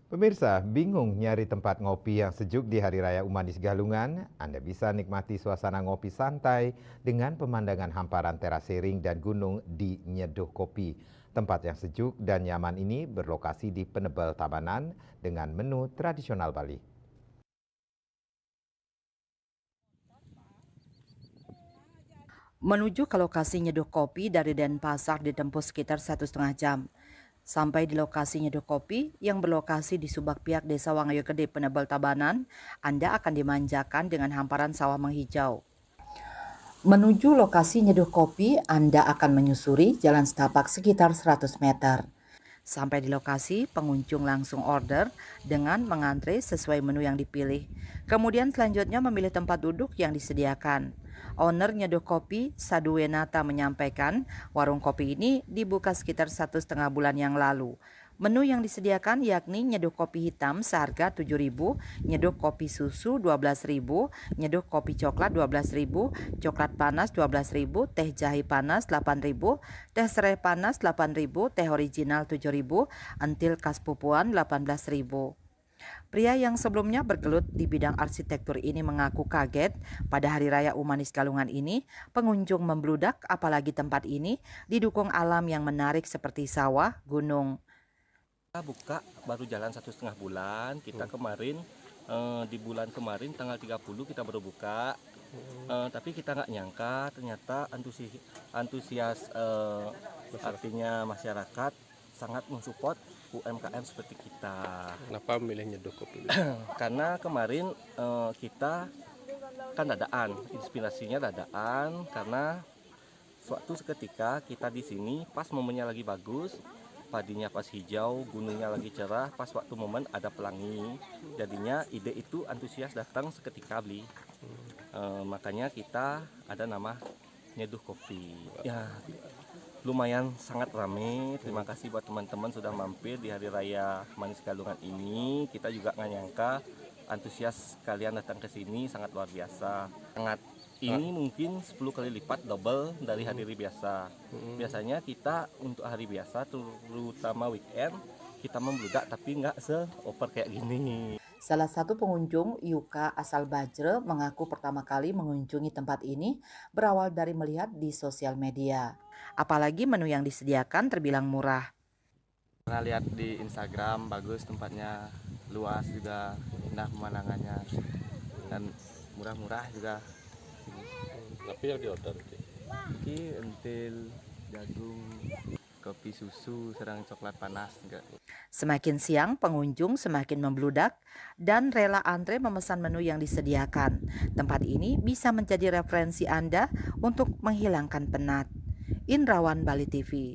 Pemirsa, bingung nyari tempat ngopi yang sejuk di Hari Raya Umanis Galungan? Anda bisa nikmati suasana ngopi santai dengan pemandangan hamparan terasering dan gunung di Nyeduh Kopi. Tempat yang sejuk dan nyaman ini berlokasi di Penebel Tabanan dengan menu tradisional Bali. Menuju ke lokasi nyeduh kopi dari Denpasar ditempuh sekitar 1,5 jam. Sampai di lokasi nyeduh kopi yang berlokasi di Subak Piak Desa Wangayo Gede, Penebel Tabanan, Anda akan dimanjakan dengan hamparan sawah menghijau. Menuju lokasi nyeduh kopi, Anda akan menyusuri jalan setapak sekitar 100 meter. Sampai di lokasi, pengunjung langsung order dengan mengantre sesuai menu yang dipilih. Kemudian selanjutnya memilih tempat duduk yang disediakan. Owner Nyeduh Kopi, Saduwenata, menyampaikan warung kopi ini dibuka sekitar 1,5 bulan yang lalu. Menu yang disediakan yakni nyeduh kopi hitam seharga 7.000, nyeduh kopi susu 12.000, nyeduh kopi coklat 12.000, coklat panas 12.000, teh jahe panas 8.000, teh serai panas 8.000, teh original 7.000, entil khas Pupuan 18.000. Pria yang sebelumnya bergelut di bidang arsitektur ini mengaku kaget pada Hari Raya Umanis Galungan ini pengunjung membludak, apalagi tempat ini didukung alam yang menarik seperti sawah, gunung. Kita buka baru jalan 1,5 bulan. Kita kemarin di bulan kemarin tanggal 30 kita baru buka. Tapi kita nggak nyangka ternyata antusias artinya masyarakat sangat mensupport UMKM seperti kita. Kenapa memilih nyeduh kopi? Karena kemarin kita kan dadaan, inspirasinya dadaan karena suatu seketika kita di sini pas momennya lagi bagus, padinya pas hijau, gunungnya lagi cerah, pas waktu momen ada pelangi. Jadinya ide itu antusias datang seketika beli. Makanya kita ada nama Nyeduh Kopi. Ya, lumayan sangat rame. Terima kasih buat teman-teman sudah mampir di Hari Raya Manis Galungan ini. Kita juga nggak nyangka antusias kalian datang ke sini sangat luar biasa. Sangat ini mungkin 10 kali lipat double dari hari biasa. Biasanya kita untuk hari biasa terutama weekend kita membludak tapi nggak se-over kayak gini. Salah satu pengunjung, Yuka asal Bajre, mengaku pertama kali mengunjungi tempat ini berawal dari melihat di sosial media. Apalagi menu yang disediakan terbilang murah. Pernah lihat di Instagram bagus tempatnya, luas juga, indah pemandangannya dan murah-murah juga. Tapi yang di order Ini entil, jagung, kopi susu, serang coklat panas enggak. Semakin siang, pengunjung semakin membludak dan rela antre memesan menu yang disediakan. Tempat ini bisa menjadi referensi Anda untuk menghilangkan penat. Indrawan, Bali TV.